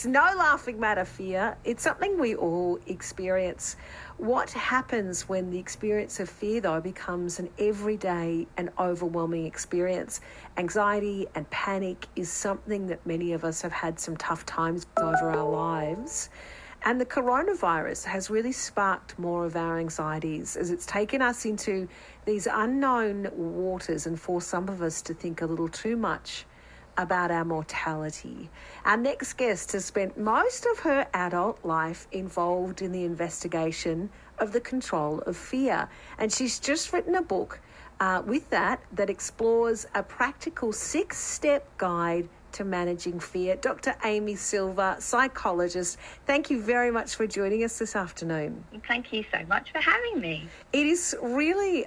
It's no laughing matter, fear. It's something we all experience. What happens when the experience of fear, though, becomes an everyday and overwhelming experience? Anxiety and panic is something that many of us have had some tough times over our lives. And the coronavirus has really sparked more of our anxieties as it's taken us into these unknown waters and forced some of us to think a little too much about our mortality. Our next guest has spent most of her adult life involved in the investigation of the control of fear. And she's just written a book with that explores a practical 6-step guide to managing fear. Dr. Amy Silva, psychologist, thank you very much for joining us this afternoon. Thank you so much for having me. It is really,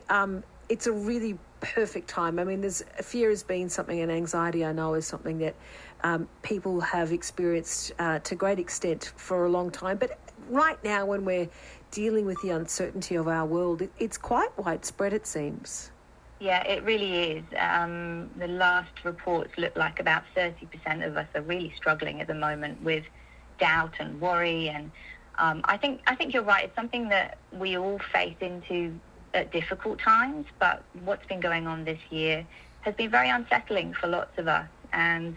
it's a really perfect time. I mean, fear has been something, and anxiety I know is something that people have experienced to great extent for a long time. But right now, when we're dealing with the uncertainty of our world, it's quite widespread, it seems. Yeah, it really is. The last reports look like about 30% of us are really struggling at the moment with doubt and worry. And I think you're right. It's something that we all face into at difficult times. But what's been going on this year has been very unsettling for lots of us, and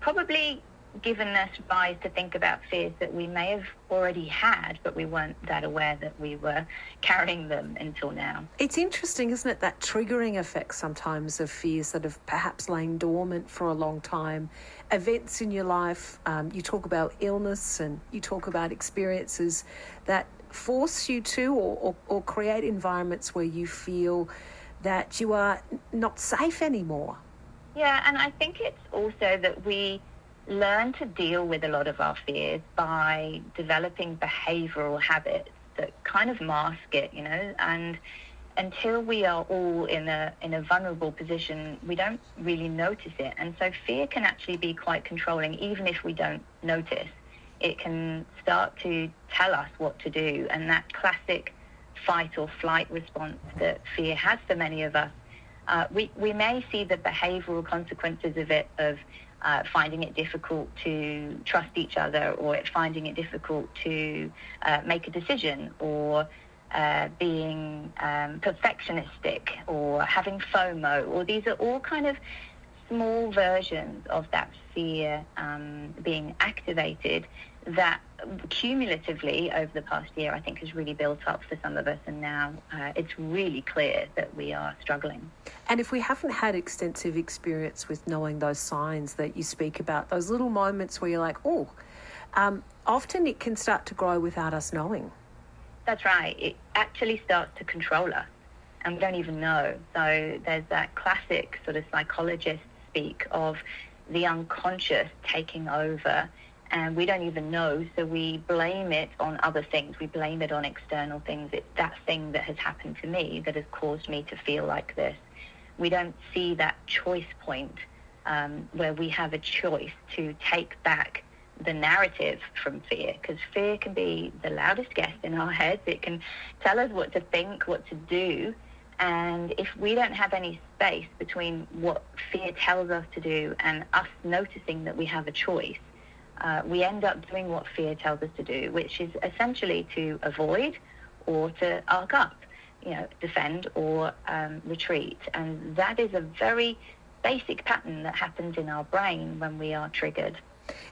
probably given us rise to think about fears that we may have already had, but we weren't that aware that we were carrying them until now. It's interesting, isn't it, that triggering effect sometimes of fears that have perhaps lain dormant for a long time. Events in your life, you talk about illness and you talk about experiences that force you to or create environments where you feel that you are not safe anymore. Yeah, and I think it's also that we learn to deal with a lot of our fears by developing behavioral habits that kind of mask it, and until we are all in a vulnerable position, we don't really notice it. And so fear can actually be quite controlling, even if we don't notice. It can start to tell us what to do, and that classic fight or flight response that fear has for many of us, we may see the behavioral consequences of it, of finding it difficult to trust each other, or finding it difficult to make a decision, or being perfectionistic, or having FOMO, or these are all kind of small versions of that fear being activated that cumulatively over the past year I think has really built up for some of us, and now it's really clear that we are struggling. And if we haven't had extensive experience with knowing those signs that you speak about, those little moments where you're like, often it can start to grow without us knowing. That's right. It actually starts to control us, and we don't even know. So there's that classic sort of psychologist speak of the unconscious taking over, and we don't even know, so we blame it on other things. We blame it on external things. It's that thing that has happened to me that has caused me to feel like this. We don't see that choice point where we have a choice to take back the narrative from fear, because fear can be the loudest guest in our heads. It can tell us what to think, what to do, and if we don't have any space between what fear tells us to do and us noticing that we have a choice, we end up doing what fear tells us to do, which is essentially to avoid or to arc up, defend or retreat. And that is a very basic pattern that happens in our brain when we are triggered.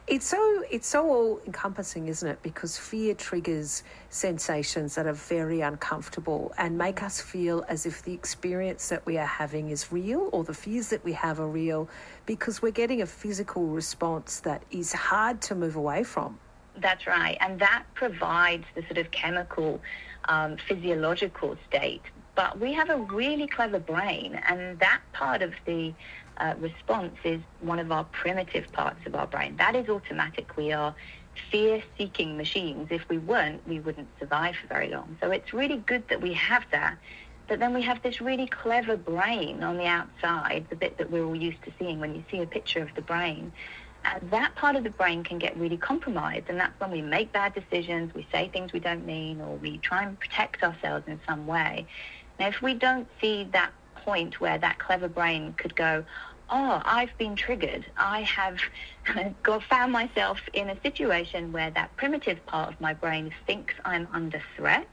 It's so all-encompassing, isn't it? Because fear triggers sensations that are very uncomfortable and make us feel as if the experience that we are having is real, or the fears that we have are real, because we're getting a physical response that is hard to move away from. That's right. And that provides the sort of chemical, physiological state. But we have a really clever brain, and that part of the response is one of our primitive parts of our brain. That is automatic. We are fear-seeking machines. If we weren't, we wouldn't survive for very long. So it's really good that we have that. But then we have this really clever brain on the outside, the bit that we're all used to seeing when you see a picture of the brain. And that part of the brain can get really compromised, and that's when we make bad decisions, we say things we don't mean, or we try and protect ourselves in some way. Now, if we don't see that point where that clever brain could go, I've been triggered. I have found myself in a situation where that primitive part of my brain thinks I'm under threat.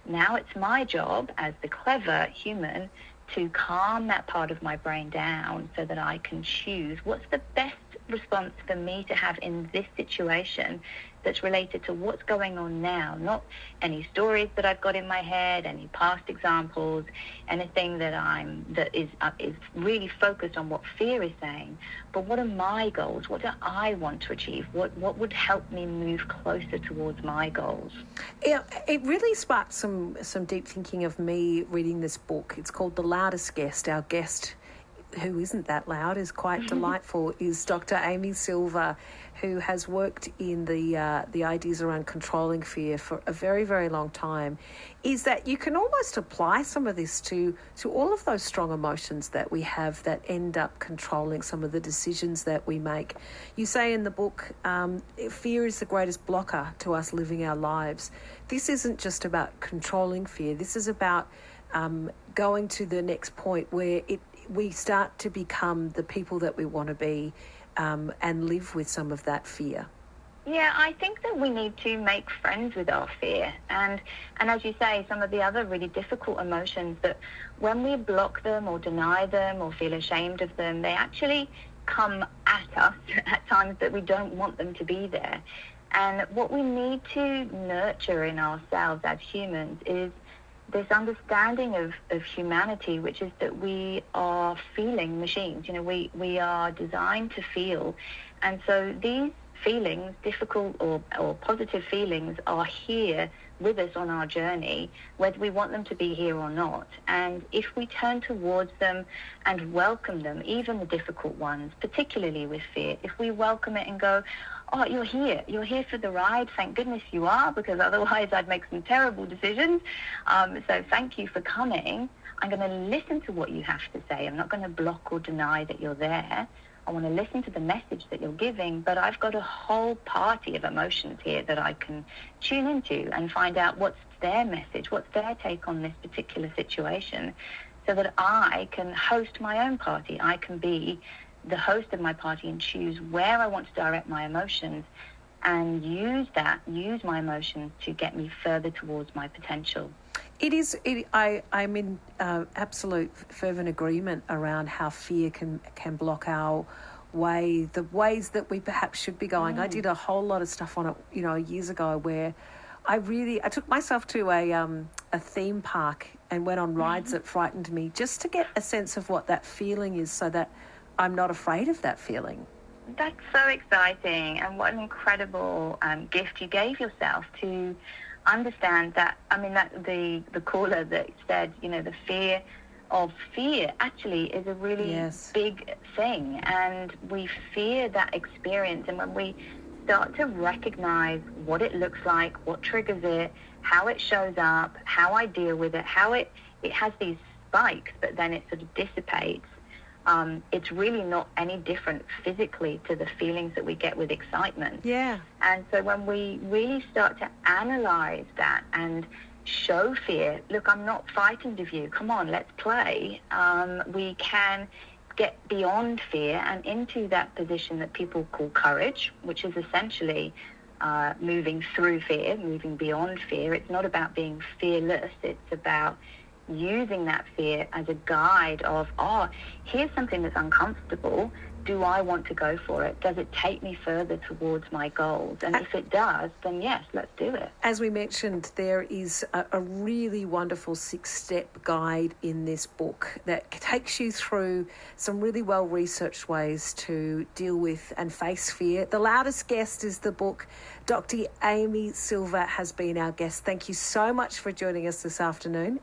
Now it's my job as the clever human to calm that part of my brain down so that I can choose what's the best response for me to have in this situation that's related to what's going on now, not any stories that I've got in my head, any past examples, anything that is really focused on what fear is saying, but what are my goals? What do I want to achieve? What would help me move closer towards my goals? Yeah, it really sparked some deep thinking of me reading this book. It's called The Loudest Guest. Our guest, who isn't that loud, is quite delightful, is Dr. Amy Silva, who has worked in the ideas around controlling fear for a very, very long time. Is that you can almost apply some of this to all of those strong emotions that we have that end up controlling some of the decisions that we make. You say in the book, fear is the greatest blocker to us living our lives. This isn't just about controlling fear. This is about going to the next point where we start to become the people that we want to be and live with some of that fear. Yeah, I think that we need to make friends with our fear. And as you say, some of the other really difficult emotions that when we block them or deny them or feel ashamed of them, they actually come at us at times that we don't want them to be there. And what we need to nurture in ourselves as humans is this understanding of humanity, which is that we are feeling machines. You know, we are designed to feel. And so these feelings, difficult or positive feelings, are here with us on our journey, whether we want them to be here or not. And if we turn towards them and welcome them, even the difficult ones, particularly with fear, if we welcome it and go, oh, you're here for the ride, thank goodness you are, because otherwise I'd make some terrible decisions. So thank you for coming. I'm going to listen to what you have to say. I'm not going to block or deny that you're there. I want to listen to the message that you're giving, but I've got a whole party of emotions here that I can tune into and find out what's their message, what's their take on this particular situation, so that I can host my own party. I can be the host of my party and choose where I want to direct my emotions and use my emotions to get me further towards my potential. I'm in absolute fervent agreement around how fear can block our way, the ways that we perhaps should be going. I did a whole lot of stuff on it, years ago, where I took myself to a theme park and went on rides that frightened me, just to get a sense of what that feeling is, so that I'm not afraid of that feeling. That's so exciting, and what an incredible gift you gave yourself to understand that. I mean, that the caller that said, the fear of fear actually is a really big thing, and we fear that experience. And when we start to recognize what it looks like, what triggers it, how it shows up, how I deal with it, how it has these spikes, but then it sort of dissipates. It's really not any different physically to the feelings that we get with excitement. Yeah. And so when we really start to analyze that and show fear, look, I'm not frightened of you, come on, let's play, we can get beyond fear and into that position that people call courage, which is essentially moving through fear, moving beyond fear. It's not about being fearless, it's about using that fear as a guide of, here's something that's uncomfortable. Do I want to go for it? Does it take me further towards my goals? And if it does, then yes, let's do it. As we mentioned, there is a really wonderful 6-step guide in this book that takes you through some really well-researched ways to deal with and face fear. The Loudest Guest is the book. Dr. Amy Silva has been our guest. Thank you so much for joining us this afternoon.